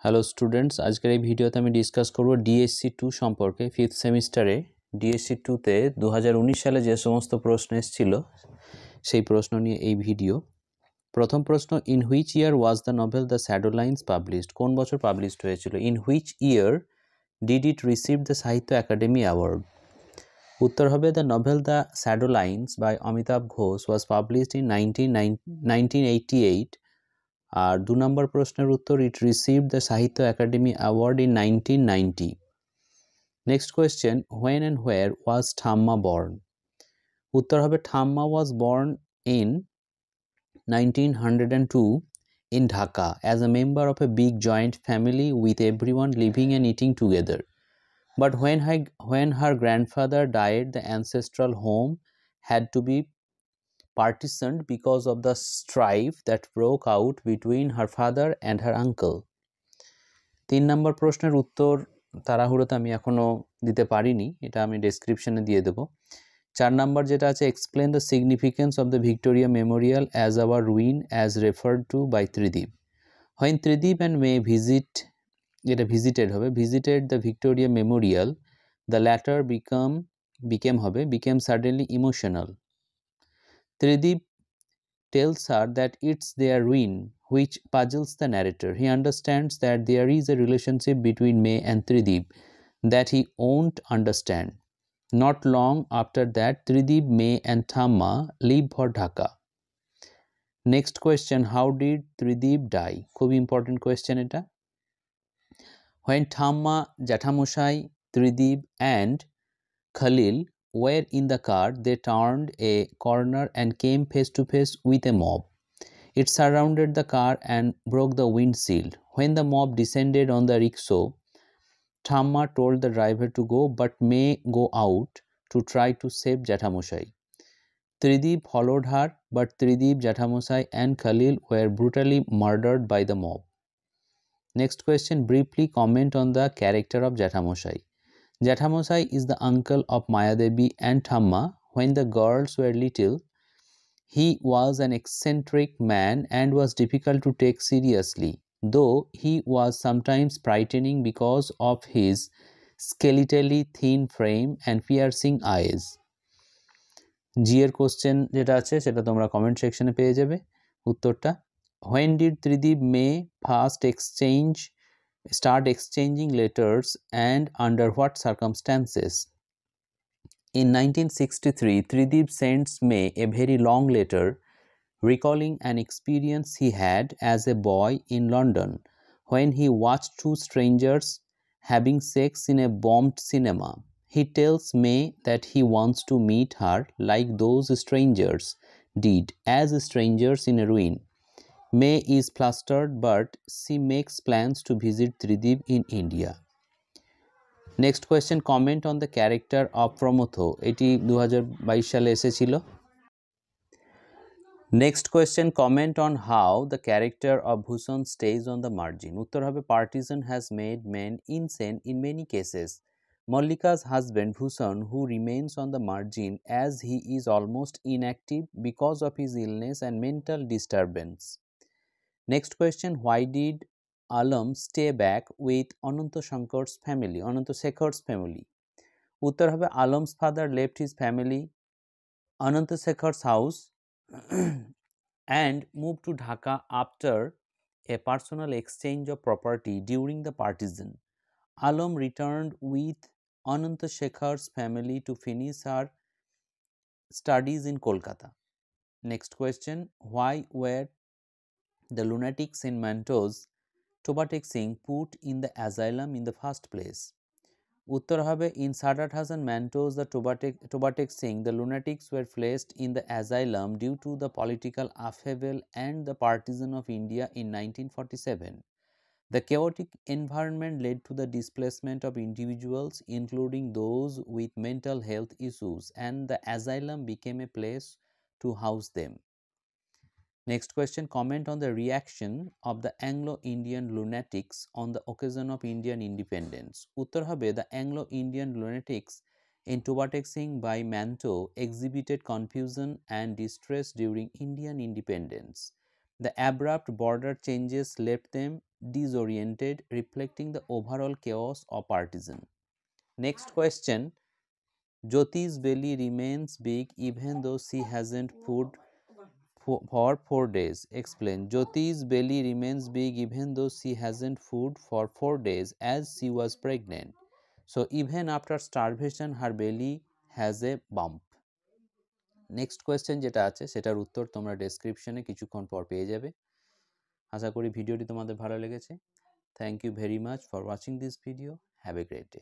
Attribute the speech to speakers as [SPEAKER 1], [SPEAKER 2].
[SPEAKER 1] Hello students, আজকের এই ভিডিওতে আমি ডিসকাস করব ডিএসসি 2 সম্পর্কে। ফিফথ সেমিস্টারে ডিএসসি 2তে 2019 সালে যে সমস্ত প্রশ্ন এসেছিল সেই প্রশ্ন নিয়ে এই ভিডিও। প্রথম প্রশ্ন, in which year was the novel the shadow lines published? কোন বছর পাবলিশড হয়েছিল? In which year did it receive the Sahitya Akademi award? উত্তর হবে the novel the shadow lines by Amitav Ghosh was published in 1988। আর 2 নম্বর প্রশ্নের উত্তর, it received the Sahitya Akademi award in 1990। Next question, when and where was Thamma born? উত্তর হবে Thamma was born in 1902 in Dhaka as a member of a big joint family with everyone living and eating together. But when her grandfather died, the ancestral home had to be partitioned because of the strife that broke out between her father and her uncle. 3 নম্বর প্রশ্নের উত্তর তাড়াহুড়োতে আমি এখনো দিতে পারিনি, এটা আমি ডেসক্রিপশনে দিয়ে দেব। 4 নম্বর যেটা আছে, explain the significance of the Victoria Memorial as our ruin as referred to by Tridib. When Tridib and May visited the Victoria Memorial, the latter became suddenly emotional. Trideep tells her that it's their ruin which puzzles the narrator. He understands that there is a relationship between May and Trideep that he won't understand. Not long after that, Trideep, May and Thamma leave for Dhaka. Next question, how did Trideep die? খুব important question এটা। When Thamma, Jathamosai, Trideep and Khalil were in the car, they turned a corner and came face to face with a mob. It surrounded the car and broke the windshield. When the mob descended on the rickshaw, Thamma told the driver to go but May go out to try to save Jathamosai. Trideep followed her, but Trideep, Jathamosai and Khalil were brutally murdered by the mob. Next question, briefly comment on the character of Jathamosai. Jathamosai is the uncle of Mayadevi and Thamma. When the girls were little, he was an eccentric man and was difficult to take seriously, though he was sometimes frightening because of his skeletally thin frame and piercing eyes. জি এর question যেটা আছে সেটা তোমরা comment সেকশনে পেয়ে যাবে উত্তরটা। When did Trideep May first start exchanging letters and under what circumstances? In 1963, Trideep sends May a very long letter recalling an experience he had as a boy in London when he watched two strangers having sex in a bombed cinema. He tells May that he wants to meet her like those strangers did, as strangers in a ruin. May is flustered, but she makes plans to visit Trideep in India. Next question, comment on the character of Promotho. এটি 2022 সালে এসেছিল। Next question, comment on how the character of Bhushan stays on the margin. উত্তর হবে partisan has made men insane in many cases. Mallika's husband Bhushan, who remains on the margin as he is almost inactive because of his illness and mental disturbance. Next question, why did Alam stay back with Ananta Shekhar's family? Uttar hobe Alam's father left his family, Ananta Shekhar's house and moved to Dhaka after a personal exchange of property during the partition. Alam returned with Ananta Shekhar's family to finish her studies in Kolkata. Next question, why were the lunatics in Manto's Tobatek Singh put in the asylum in the first place? Uttar hobe in Sadat Hasan Manto's the Tobatek Singh, the lunatics were placed in the asylum due to the political upheaval and the partition of India in 1947. The chaotic environment led to the displacement of individuals, including those with mental health issues, and the asylum became a place to house them. Next question, comment on the reaction of the Anglo-Indian lunatics on the occasion of Indian independence. Uttar hobe the Anglo-Indian lunatics in Tobatek Singh by Manto exhibited confusion and distress during Indian independence. The abrupt border changes left them disoriented, reflecting the overall chaos of artisan. Next question. Jyoti's belly remains big even though she hasn't food for 4 days. Explain. Jyoti's belly remains big even though she hasn't food for 4 days as she was pregnant. So even after starvation, her belly has a bump. Next question যেটা আছে সেটার উত্তর তোমরা ডেসক্রিপশনে কিছুক্ষণ পর পেয়ে যাবে। আশা করি ভিডিওটি তোমাদের ভালো লেগেছে। Thank you very much for watching this video. Have a great day.